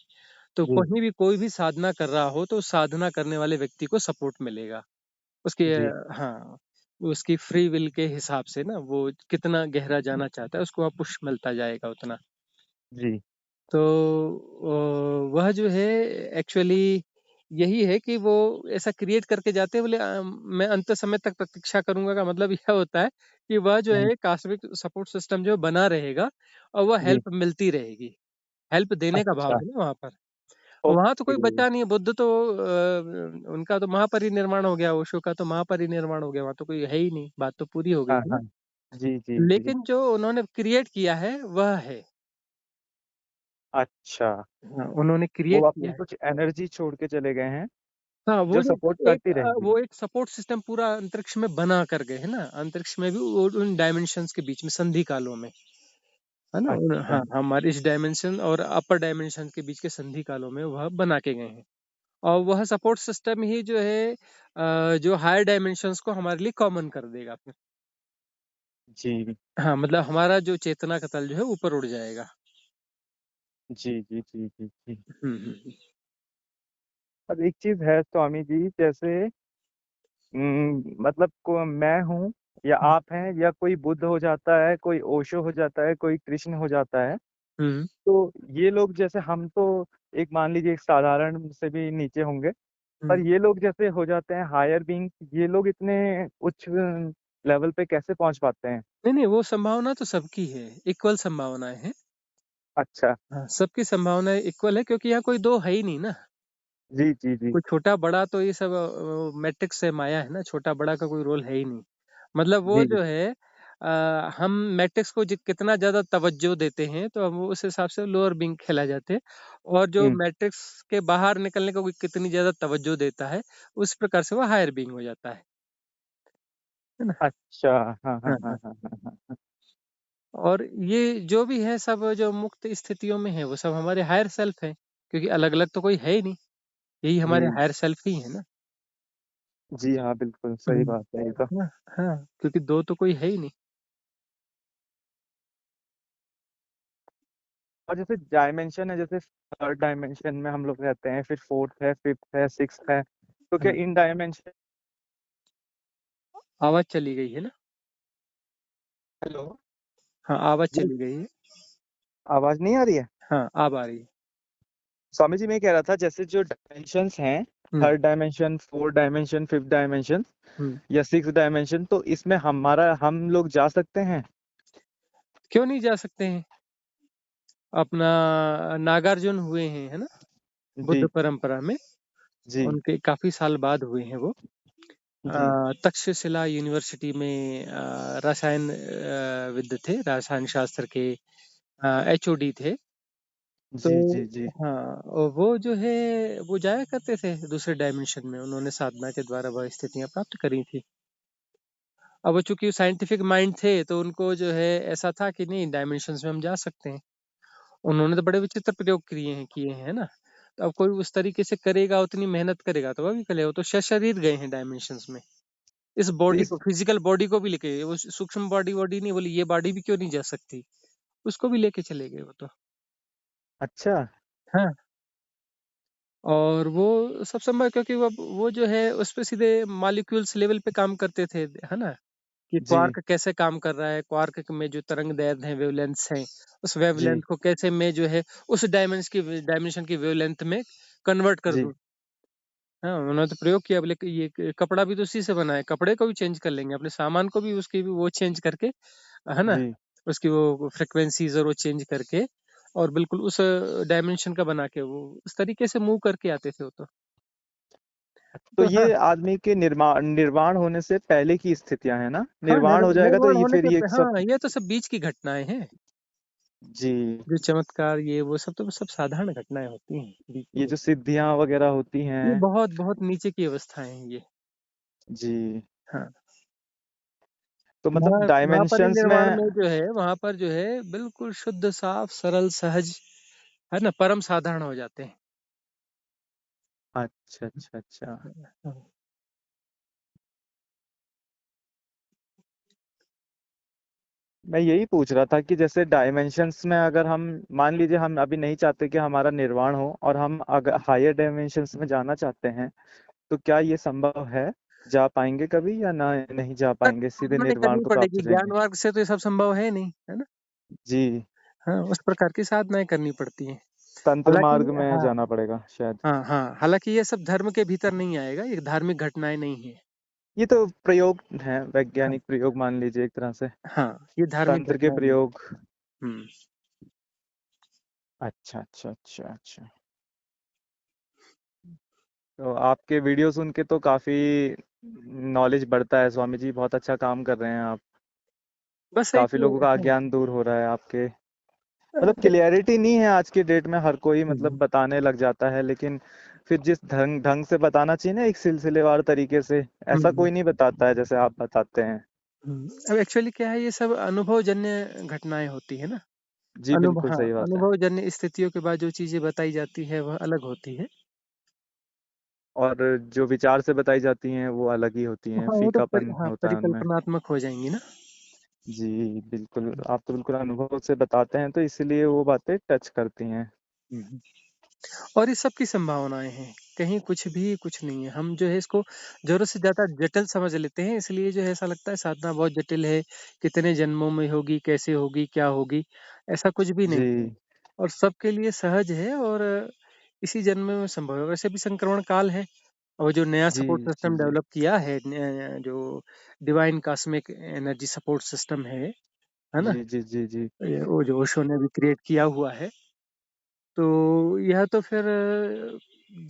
तो जी, कहीं भी कोई भी साधना कर रहा हो, तो साधना करने वाले व्यक्ति को सपोर्ट मिलेगा। उसके जी, हाँ, उसकी फ्री विल के हिसाब से ना वो कितना गहरा जाना चाहता है, उसको वहाँ पुश मिलता जाएगा उतना। जी, तो वह जो है एक्चुअली यही है कि वो ऐसा क्रिएट करके जाते हैं, बोले मैं अंत समय तक प्रतीक्षा करूँगा का मतलब यह होता है कि वह जो हुँ, है कॉस्मिक सपोर्ट सिस्टम जो बना रहेगा और वह जी, हेल्प मिलती रहेगी। हेल्प देने का भाव अच्छा, है ना वहाँ पर। वहाँ तो ओके, कोई बचा नहीं है, बुद्ध तो उनका तो महापरिनिर्वाण हो गया, ओशो का तो महापरिनिर्वाण हो गया, वहाँ तो कोई है ही नहीं, बात तो पूरी हो गई हाँ, है ना। हाँ, जी, जी, जी, लेकिन जो उन्होंने क्रिएट किया है, वह है। अच्छा, हाँ, उन्होंने वो क्रिएट अपनी किया है। कुछ एनर्जी छोड़ के चले गए हैं, हाँ, जो सपोर्ट करती रहेंगी। वो एक सपोर्ट सिस्टम पूरा अंतरिक्ष में बना कर गए, है ना? अंतरिक्ष में भी वो उन डायमेंशंस के बीच में संधि कालों में, है ना? अच्छा, हाँ, हमारे इस डायमेंशन और अपर डायमेंशन के बीच के संधि कालों में वह बना के गए हैं। और वह सपोर्ट सिस्टम ही जो है जो हायर डायमेंशंस को हमारे लिए कॉमन कर देगा फिर। जी, हाँ, मतलब हमारा जो चेतना का तल जो है ऊपर उड़ जाएगा। जी, जी, जी, जी, जी। हुँ, हुँ, हुँ। अब एक चीज़ है स्वामी जी जैसे मतलब को मैं हूँ या आप हैं या कोई बुद्ध हो जाता है, कोई ओशो हो जाता है, कोई कृष्ण हो जाता है। हुँ, तो ये लोग जैसे हम तो एक मान लीजिए एक साधारण से भी नीचे होंगे। पर हम्म। ये लोग जैसे हो जाते हैं हायर बीइंग, ये लोग इतने उच्च लेवल पे कैसे पहुंच पाते हैं? नहीं नहीं, वो संभावना तो सबकी है, इक्वल संभावनाएं हैं। अच्छा। हाँ, सबकी संभावनाएं इक्वल है, क्योंकि यहाँ कोई दो है ही नहीं ना। जी जी जी। कोई छोटा बड़ा तो ये सब मैट्रिक्स से माया है ना, छोटा बड़ा का कोई रोल है ही नहीं। मतलब वो जी। जो है हम मैट्रिक्स को कितना ज्यादा तवज्जो देते हैं तो हम उस हिसाब से लोअर बीइंग खेला जाते हैं, और जो हम्म। मैट्रिक्स के बाहर निकलने को कोई कितनी ज्यादा तवज्जो देता है, उस प्रकार से वो हायर बीइंग हो जाता है ना। अच्छा। हाँ हाँ हाँ हाँ हाँ। हाँ हाँ हाँ हाँ। और ये जो भी है सब जो मुक्त स्थितियों में है वो सब हमारे हायर सेल्फ है, क्योंकि अलग अलग तो कोई है ही नहीं, यही हमारे जी हायर सेल्फ ही है ना। जी हाँ, बिल्कुल सही हम्म। बात है ये तो। हाँ हाँ, क्योंकि दो तो कोई है ही नहीं। और जैसे डायमेंशन है, जैसे थर्ड डायमेंशन में हम लोग रहते हैं, फिर फोर्थ है, फिफ्थ है, सिक्स्थ है, तो क्या हाँ, इन डायमेंशन। आवाज चली गई है ना। हेलो। हाँ, आवाज जी। चली गई है। आवाज नहीं आ रही है? हाँ, अब आ रही है। स्वामी जी, मैं कह रहा था जैसे जो डायमेंशंस हैं, हम्म। Third dimension, fourth dimension, fifth dimension hmm. या सिक्स डायमेंशन, तो इसमें हमारा हम लोग जा सकते हैं? क्यों नहीं जा सकते हैं? अपना नागार्जुन हुए हैं, है ना, बुद्ध जी परंपरा में। जी उनके काफी साल बाद हुए हैं वो। जी तक्षशिला यूनिवर्सिटी में रसायन विद थे, रसायन शास्त्र के एचओडी थे। तो जी जी जी हाँ, और वो जो है वो जाया करते थे दूसरे डायमेंशन में, उन्होंने साधना के द्वारा वह स्थितियां प्राप्त करी थी। अब वो चूंकि साइंटिफिक माइंड थे तो उनको जो है ऐसा था कि नहीं, डायमेंशंस में हम जा सकते हैं। उन्होंने तो बड़े विचित्र प्रयोग किए हैं, है ना। तो अब कोई उस तरीके से करेगा, उतनी मेहनत करेगा तो वह भी करेगा। वो तो शरीर गए हैं डायमेंशंस में, इस तो बॉडी इस को, फिजिकल बॉडी को भी लेके, वो सूक्ष्म बॉडी बॉडी नहीं बोली, ये बॉडी भी क्यों नहीं जा सकती, उसको भी लेके चले गए वो तो। अच्छा। हाँ, और वो सब संभव है, क्योंकि वो जो है उस पे सीधे मॉलिक्यूल्स लेवल पे काम करते थे, है ना, कि जी क्वार्क कैसे काम कर रहा है, क्वार्क में जो तरंग दैर्ध्य है, वेवलेंथ्स हैं, उस वेवलेंथ जी को कैसे मैं जो है उस डायमेंशन की वेवलेंथ में कन्वर्ट कर जी दूं। हाँ, उन्होंने तो प्रयोग किया, बोले कि ये कपड़ा भी तो उसी से बना है, कपड़े को भी चेंज कर लेंगे, अपने सामान को भी उसकी भी वो चेंज करके, है ना, जी। उसकी वो फ्रिक्वेंसीज और वो चेंज करके, और बिल्कुल उस डायमेंशन का बना के वो उस तरीके से मूव करके आते थे वो तो तो हाँ। ये आदमी के निर्वाण होने से पहले की स्थितियां हैं ना, हाँ, निर्वाण हो जाएगा तो निर्वाण ये होने फिर के ये सब। हाँ, ये तो सब बीच की घटनाएं हैं। जी। जो चमत्कार ये वो सब तो सब साधारण घटनाएं होती हैं, बीच की ये जो घटना। सिद्धियां वगैरह होती ये हैं। बहुत बहुत नीचे की अवस्थाएं हैं ये। जी। हाँ, तो मतलब वहां डायमेंशंस परिनिर्वाण में। में जो है, वहां पर जो है बिल्कुल शुद्ध साफ सरल सहज, है ना, परम साधारण हो जाते हैं। अच्छा अच्छा अच्छा। हाँ। मैं यही पूछ रहा था कि जैसे डायमेंशंस में अगर हम मान लीजिए हम अभी नहीं चाहते कि हमारा निर्वाण हो और हम अगर हायर डायमेंशंस में जाना चाहते हैं, तो क्या ये संभव है? जा पाएंगे कभी या ना नहीं जा पाएंगे, सीधे साधना नहीं निर्वाण करनी को प्राप्त पड़ेगी, हो ज्ञान जाएंगे? मार्ग से तो ये सब संभव है नहीं, है ना। जी। हाँ, उस प्रकार की साधनाएं करनी पड़ती हैं। तंत्र हालांकि मार्ग में हाँ, जाना पड़ेगा शायद। हाँ हाँ, हालांकि ये सब धर्म के भीतर नहीं आएगा, ये धार्मिक घटनाएं नहीं है। ये तो प्रयोग है, हाँ वैज्ञानिक प्रयोग मान लीजिए एक तरह से। हाँ, ये धार्मिक तंत्र के घटनाएं नहीं प्रयोग। है। हम्म। अच्छा अच्छा अच्छा अच्छा। तो आपके वीडियो सुन के तो काफी नॉलेज बढ़ता है स्वामी जी, बहुत अच्छा काम कर रहे हैं आप। बस एक काफी लोगों का अज्ञान दूर हो रहा है आपके। मतलब हाँ, क्लियरिटी नहीं है आज की डेट में, हर कोई हम्म, मतलब बताने लग जाता है, लेकिन फिर जिस ढंग ढंग से बताना चाहिए ना, एक सिलसिलेवार तरीके से, ऐसा हम्म, कोई नहीं बताता है जैसे आप बताते हैं। अब एक्चुअली क्या है, ये सब अनुभवजन्य घटनाएं होती है ना। जी बिल्कुल हाँ, सही बात है। अनुभवजन्य स्थितियों के बाद जो चीजें बताई जाती है वह अलग होती है। और जो विचार से बताई जाती हैं वो अलग ही होती हैं, हाँ, वो तो फीकापन हाँ, होता है उनमें। परिकल्पनात्मक हो जाएंगी ना। जी बिल्कुल, आप तो बिल्कुल अनुभव से बताते हैं, तो इसलिए वो बातें टच करती हैं। हम्म। और इस सब की संभावनाएं हैं, कहीं कुछ नहीं है। हम जो है इसको जरूरत से ज्यादा जटिल समझ लेते हैं, इसलिए जो है ऐसा लगता है साधना बहुत जटिल है, कितने जन्मों में होगी, कैसे होगी, क्या होगी। ऐसा कुछ भी नहीं है, जी और सबके लिए सहज है, और इसी जन्म में संभव है। वैसे भी संक्रमण काल है, और जो नया जी सपोर्ट जी सिस्टम जी डेवलप किया है, जो divine cosmic energy support system है ना? जी जी जी जी वो जो ओशो ने भी क्रिएट किया हुआ है, तो यह तो फिर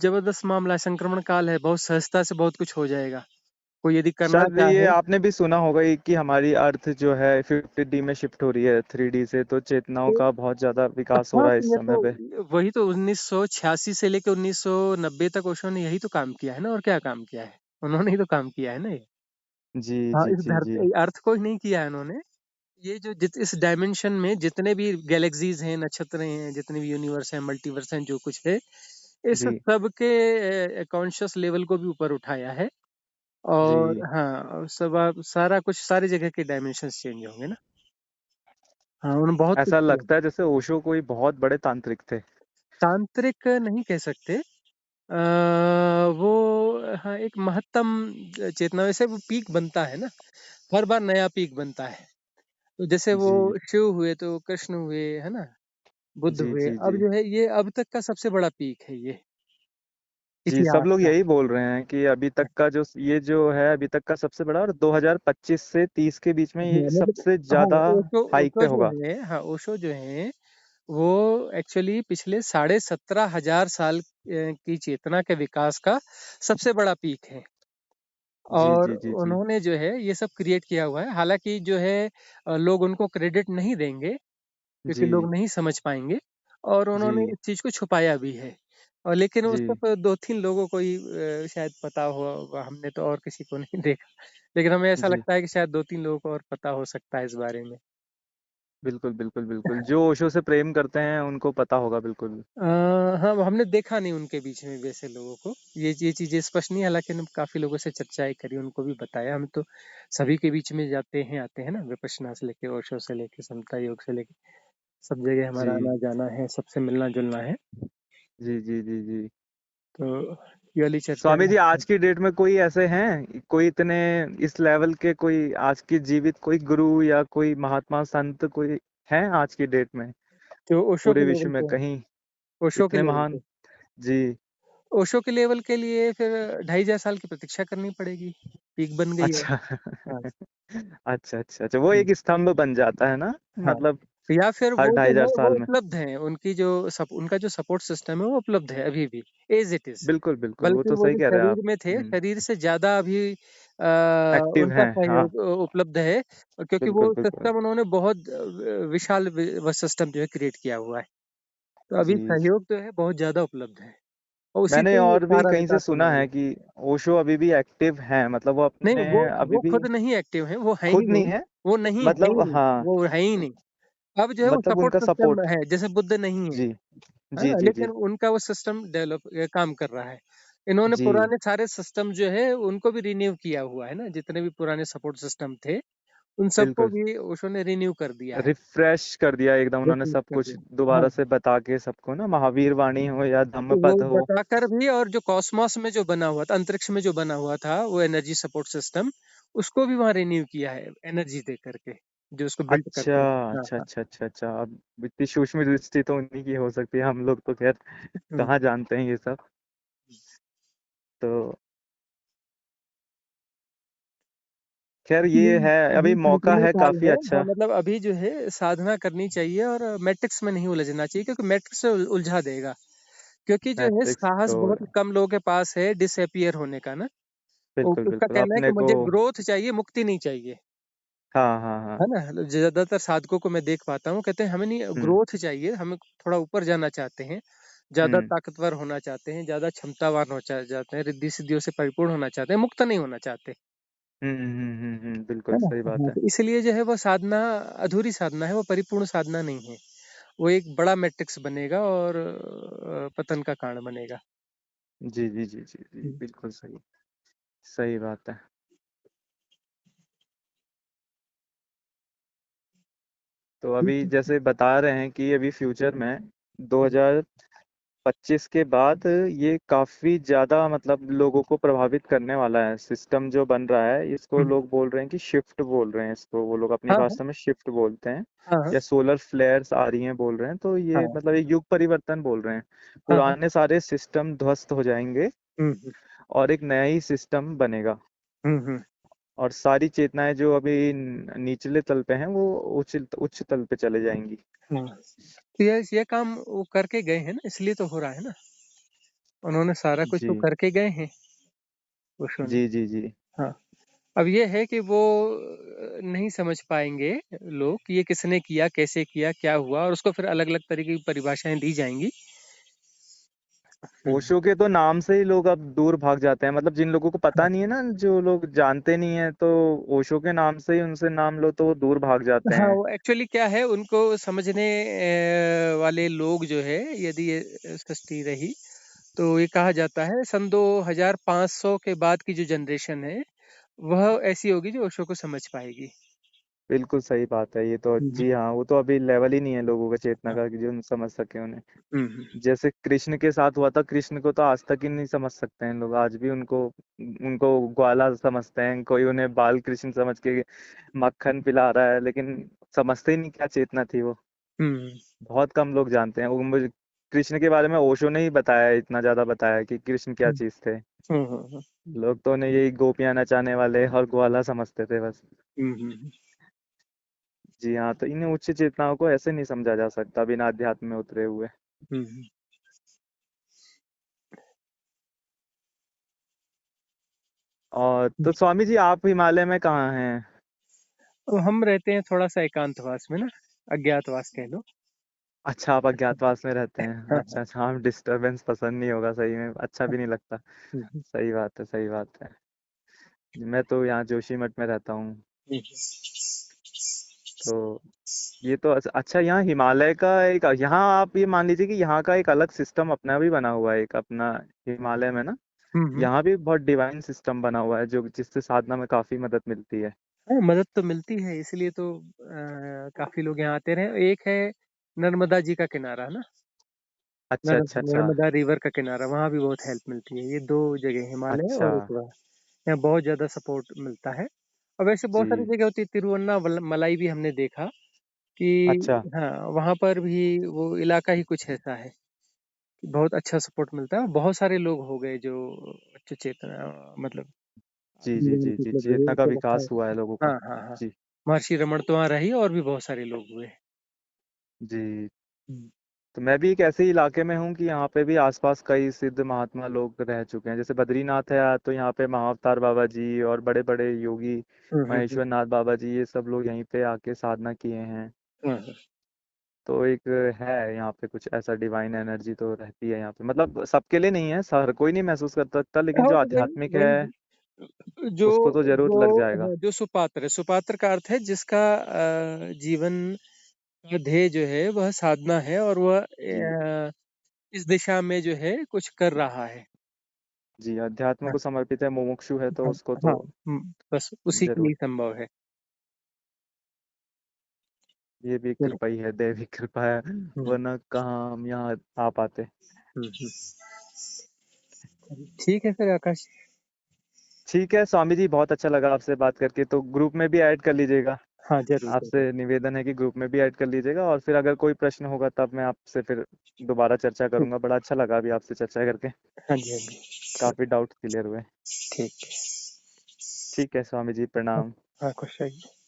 जबरदस्त मामला है, संक्रमण काल है, बहुत सहजता से बहुत कुछ हो जाएगा। कोई यदि करना शायद ये चाहे। आपने भी सुना होगा ही कि हमारी अर्थ जो है 50D में शिफ्ट हो रही है 3D से, तो चेतनाओं तो का बहुत ज्यादा विकास हो हाँ, रहा है तो इस ये समय पे। तो वही तो 1986 से लेके 1990 तक ओशो ने यही तो काम किया है ना, और क्या काम किया है? उन्होंने ही तो काम किया है ना ये। जी हाँ, जी इस जी जी धरती अर्थ को ही नहीं किया है उन्होंने। ये जो इस डायमेंशन में जितने भी गैलेक्सीज हैं, नक्षत्र हैं, जितने भी यूनिवर्स हैं, मल्टीवर्स हैं, जो कुछ है, इस जी सब के कॉन्शियस लेवल को भी ऊपर उठाया है। और जी। हाँ, और सब आप सारा कुछ सारी जगह के डायमेंशंस चेंज होंगे ना। हाँ, उन्होंने बहुत कुछ ऐसा किया। लगता है जैसे ओशो कोई बहुत बड़े तांत्रिक थे। तांत्रिक नहीं कह सकते। वो हाँ, एक महत्तम चेतना, वैसे वो पीक बनता है ना, हर बार नया पीक बनता है। तो जैसे वो जी शिव हुए तो कृष्ण हुए, है ना, बुद्ध जी हुए, जी अब जी जो है ये अब तक का सबसे बड़ा पीक है ये जी। सब इतिहास लोग का। यही बोल रहे हैं कि अभी तक का जो ये जो है अभी तक का सबसे बड़ा, और 2025 से 30 के बीच में हाँ, ये मतलब सबसे हाँ, ज्यादा ओशो हाइक पे ओशो जो होगा। है, हाँ, ओशो जो है वो एक्चुअली पिछले 17,500 साल की चेतना के विकास का सबसे बड़ा पीक है। जी और जी जी जी उन्होंने जो है ये सब क्रिएट किया हुआ है। हालांकि जो है लोग उनको क्रेडिट नहीं देंगे, क्योंकि जी लोग नहीं समझ पाएंगे, और उन्होंने जी इस चीज को छुपाया भी है। और लेकिन वो जी। सिर्फ 2-3 लोगों को ही शायद पता होगा, हमने तो और किसी को नहीं देखा। लेकिन हमें ऐसा जी लगता है कि शायद 2-3 लोगों को और पता हो सकता है इस बारे में। बिल्कुल बिल्कुल बिल्कुल, जो ओशो से प्रेम करते हैं उनको पता होगा बिल्कुल। अ, हाँ, वो हमने देखा नहीं उनके बीच में वैसे लोगों को। ये चीज़ें स्पष्ट नहीं है, हालाँकि हमने काफ़ी लोगों से चर्चाएँ करी, उनको भी बताया। हम तो सभी के बीच में जाते हैं, आते हैं ना, विपश्यना से लेके, ओशो से लेके, समता योग से लेके, सब जगह हमारा जी आना-जाना है, सबसे मिलना-जुलना है। जी जी जी जी। तो ये वाली चर्चा स्वामी जी, है। आज की डेट में कोई ऐसे हैं, कोई इतने इस लेवल के, कोई आज की जीवित कोई गुरु या कोई महात्मा संत कोई हैं आज की डेट में तो ओशो पूरे के विश्व लेवल में पे, कहीं ओशो के इतने लेवल महान? पे, जी। ओशो के लेवल के लिए फिर 2,500 साल की प्रतीक्षा करनी पड़ेगी। पीक बन गई है। अच्छा हाँ। अच्छा अच्छा अच्छा, वो हुँ। एक स्तंभ बन जाता है ना, हाँ, मतलब या फिर हर वो जो ढाई हजार है वो साल में। उपलब्ध है, उनकी जो उनका जो सपोर्ट सिस्टम है वो उपलब्ध है अभी भी, एज़ इट इज़। बिल्कुल बिल्कुल, वो बल्कि तो वो सही जो कह रहे हैं आप। शरीर में थे, शरीर से ज़्यादा अभी एक्टिव उनका हैं, हाँ। सहयोग उपलब्ध है, क्योंकि बिल्कुल वो बिल्कुल। सिस्टम उन्होंने बहुत विशाल वो सिस्टम जो है क्रिएट किया हुआ है। तो अभी जी जी। सहयोग जो है बहुत ज़्यादा उपलब्ध है, और उसी मैंने से ही और भी सारा कहीं से विकास होना सुना है। है कि ओशो अभी भी एक्टिव हैं, मतलब वो नहीं, अपने अभी वो भी खुद नहीं एक्टिव हैं, वो है ही खुद नहीं नहीं, है, वो नहीं है ही मतलब नहीं, हाँ, वो है ही नहीं। अब जो है वो मतलब सपोर्ट उनका सिस्टम सपोर्ट। है, जैसे बुद्ध नहीं है। जी है जी ना? जी लेकिन जी उनका वो सिस्टम डेवलप काम कर रहा है। इन्होंने जी। पुराने सारे सिस्टम जो है उनको भी रिन्यू किया हुआ है ना, जितने भी पुराने सपोर्ट सिस्टम थे, उन सबको बिल्कुल, भी ओशो ने रिन्यू कर दिया है। रिफ्रेश कर दिया एकदम उन्होंने रिफ्रेश सब कर कुछ दिया। हाँ, दोबारा से बता के सबको ना, महावीर वाणी हो या तो वो धम्मपद हो। बताकर भी, और जो कॉस्मॉस में जो बना हुआ था, अंतरिक्ष में जो बना हुआ था, वो एनर्जी सपोर्ट सिस्टम, उसको भी वहाँ रिन्यू किया है एनर्जी दे करके, जो उसको बिल्ड अच्छा करते हैं। हाँ, अच्छा हाँ। अच्छा अच्छा अच्छा, अब इतनी सूक्ष्म दृष्टि तो उन्हीं की हो सकती है, हम लोग तो खैर हुँ। कहाँ जानते हैं ये सब। तो खैर ये ये है, अभी अभी मौका संक्रमण है काल काफी है। हाँ, अच्छा। मतलब अभी जो है साधना करनी चाहिए, और मैट्रिक्स में नहीं उलझना चाहिए, क्योंकि मैट्रिक्स से उलझा देगा। क्योंकि जो है मैट्रिक्स साहस तो बहुत कम लोगों के पास है डिसअपियर होने का ना। बिल्कुल उसका बिल्कुल कहना है कि अपने को। मुझे ग्रोथ चाहिए, मुक्ति नहीं चाहिए। हाँ हाँ हाँ। है ना? ज्यादातर साधकों को मैं देख पाता हूँ, कहते हैं हमें नहीं हम्म ग्रोथ चाहिए, हमें थोड़ा ऊपर जाना चाहते हैं, ज्यादा हम्म ताकतवर होना चाहते हैं, ज्यादा क्षमतावान हो जाते हैं, रिद्धि सिद्धियों से परिपूर्ण होना चाहते हैं, मुक्त नहीं होना चाहते। बिल्कुल है ना? सही बात हाँ, है। तो इसलिए जो है वो साधना अधूरी साधना है, वो परिपूर्ण साधना नहीं है। वो एक बड़ा मैट्रिक्स बनेगा, और पतन का कारण बनेगा। जी जी जी जी जी हम्म। बिल्कुल सही, सही बात है। तो अभी जैसे बता रहे हैं कि अभी फ्यूचर में 2025 के बाद ये काफी ज्यादा मतलब लोगों को प्रभावित करने वाला है, सिस्टम जो बन रहा है इसको हम्म। लोग बोल रहे हैं कि शिफ्ट बोल रहे हैं, इसको वो लोग अपनी हाँ, हाँ, भाषा में शिफ्ट बोलते हैं, हाँ, हाँ, या सोलर फ्लेयर्स आ रही हैं बोल रहे हैं, तो ये हाँ, मतलब एक युग परिवर्तन बोल रहे हैं। हाँ, हाँ। पुराने सारे सिस्टम ध्वस्त हो जाएंगे हम्म, और एक नया ही सिस्टम बनेगा। हम्म। और सारी चेतनाएं जो अभी निचले तल पे हैं वो उच्च उच्च तल पे चले जाएंगी। हाँ, तो ये काम वो करके गए हैं ना, इसलिए तो हो रहा है ना। उन्होंने सारा कुछ तो जी करके गए हैं ओशो ने। जी जी जी। हाँ, अब ये है कि वो नहीं समझ पाएंगे लोग कि ये किसने किया, कैसे किया, क्या हुआ, और उसको फिर अलग अलग तरीके की परिभाषाएं दी जाएंगी। हम्म। ओशो के तो नाम से ही लोग अब दूर भाग जाते हैं, मतलब जिन लोगों को पता नहीं है ना, जो लोग जानते नहीं है, तो ओशो के नाम से ही उनसे नाम लो तो वो दूर भाग जाते हाँ, हैं। वो एक्चुअली क्या है, उनको समझने वाले लोग जो है, यदि ये सृष्टि रही तो ये कहा जाता है सन 2500 के बाद की जो जनरेशन है वह ऐसी होगी जो ओशो को समझ पाएगी। बिल्कुल सही बात है ये तो। हम्म। जी हाँ, वो तो अभी लेवल ही नहीं है लोगों का चेतना हाँ। का कि जो समझ सके उन्हें। हम्म। जैसे कृष्ण के साथ हुआ था, कृष्ण को तो आज तक ही नहीं समझ सकते हैं लोग, आज भी उनको उनको ग्वाला समझते हैं, कोई उन्हें बाल कृष्ण समझ के मक्खन पिला रहा है, लेकिन समझते ही नहीं क्या चेतना थी वो। हम्म। बहुत कम लोग जानते हैं वो। मुझे कृष्ण के बारे में ओशो ने ही बताया, इतना ज्यादा बताया कि कृष्ण क्या हम्म। चीज थे। हम्म। लोग तो उन्हें यही गोपियां नचाने वाले और ग्वाला समझते थे बस। हम्म। जी हाँ, तो इन उच्च चेतनाओं को ऐसे नहीं समझा जा सकता बिना अध्यात्म में उतरे हुए। हम्म। और तो स्वामी जी, आप हिमालय में कहाँ हैं? अब हम रहते हैं थोड़ा सा एकांतवास में ना, अज्ञातवास कह लो। अच्छा, आप अज्ञातवास में रहते हैं। हाँ अच्छा हाँ। अच्छा, हाँ, डिस्टरबेंस पसंद नहीं होगा, सही में अच्छा भी नहीं लगता। हम्म। सही बात है, सही बात है। मैं तो यहाँ जोशीमठ में रहता हूँ। हम्म। तो ये तो अच्छा, यहाँ हिमालय का एक, यहाँ आप ये मान लीजिए कि यहाँ का एक अलग सिस्टम अपना भी बना हुआ है, एक अपना हिमालय में ना। हम्म। यहाँ भी बहुत डिवाइन सिस्टम बना हुआ है, जो जिससे साधना में काफी मदद मिलती है। हाँ, मदद तो मिलती है, इसलिए तो काफी लोग यहाँ आते रहे। एक है नर्मदा जी का किनारा ना, अच्छा अच्छा अच्छा। नर्मदा रिवर का किनारा, वहाँ भी बहुत हेल्प मिलती है। ये दो जगह, हिमालय अच्छा। और एक वहाँ, यहाँ बहुत ज्यादा सपोर्ट मिलता है। और वैसे बहुत सारी जी। जगह होती है, मलाई भी हमने देखा कि अच्छा। हाँ, वहाँ पर भी वो इलाका ही कुछ ऐसा है कि बहुत अच्छा सपोर्ट मिलता है। और बहुत सारे लोग हो गए जो उच्च चेतना, मतलब जी जी जीवन जी जी, मतलब चेतना का उनको रखा है। विकास हुआ है लोगों का। हाँ हाँ हाँ, जी महर्षि रमन तो वहाँ रही, और भी बहुत सारे लोग हुए। जी। हम्म। तो मैं भी एक ऐसे इलाके में हूँ कि यहाँ पे भी आसपास कई सिद्ध महात्मा लोग रह चुके हैं। जैसे बद्रीनाथ है तो यहाँ पे महाअवतार बाबा जी और बड़े बड़े योगी हम्म। महेश्वर नाथ बाबा जी, ये सब लोग यहीं पे आके साधना किए हैं। हाँ। तो एक है यहाँ पे कुछ ऐसा, डिवाइन एनर्जी तो रहती है यहाँ पे, मतलब सबके लिए नहीं है, हर कोई नहीं महसूस कर सकता, लेकिन हाँ, जो वही आध्यात्मिक है वही जो उसको तो जरूर जो लग जाएगा। हाँ, जो सुपात्र है, सुपात्र का अर्थ है जिसका जीवन का ध्येय जो है वह साधना है, और वह जी इस दिशा में जो है कुछ कर रहा है। जी, अध्यात्म हाँ को समर्पित है, मुमुक्षु है, तो हाँ उसको हाँ। तो बस उसी के जरूर। लिए संभव है। ये भी चलो। कृपा ही है, दैविक कृपा है। हम्म। वरना कहाँ हम यहाँ आ पाते। हम्म। ठीक है फिर आकाश। ठीक है स्वामी जी, बहुत अच्छा लगा आपसे बात करके। तो ग्रुप में भी ऐड कर लीजिएगा। हाँ, जरूर जरूर। आपसे निवेदन है कि ग्रुप में भी ऐड कर लीजिएगा, और फिर अगर कोई प्रश्न होगा तब मैं आपसे फिर दोबारा चर्चा ठीक। करूंगा। बड़ा अच्छा लगा अभी आपसे चर्चा करके। हाँ जी हाँ जी। चलो। काफी डाउट क्लियर हुए। ठीक है। ठीक है स्वामी जी, हाँ प्रणाम। हाँ, खुश रहिए।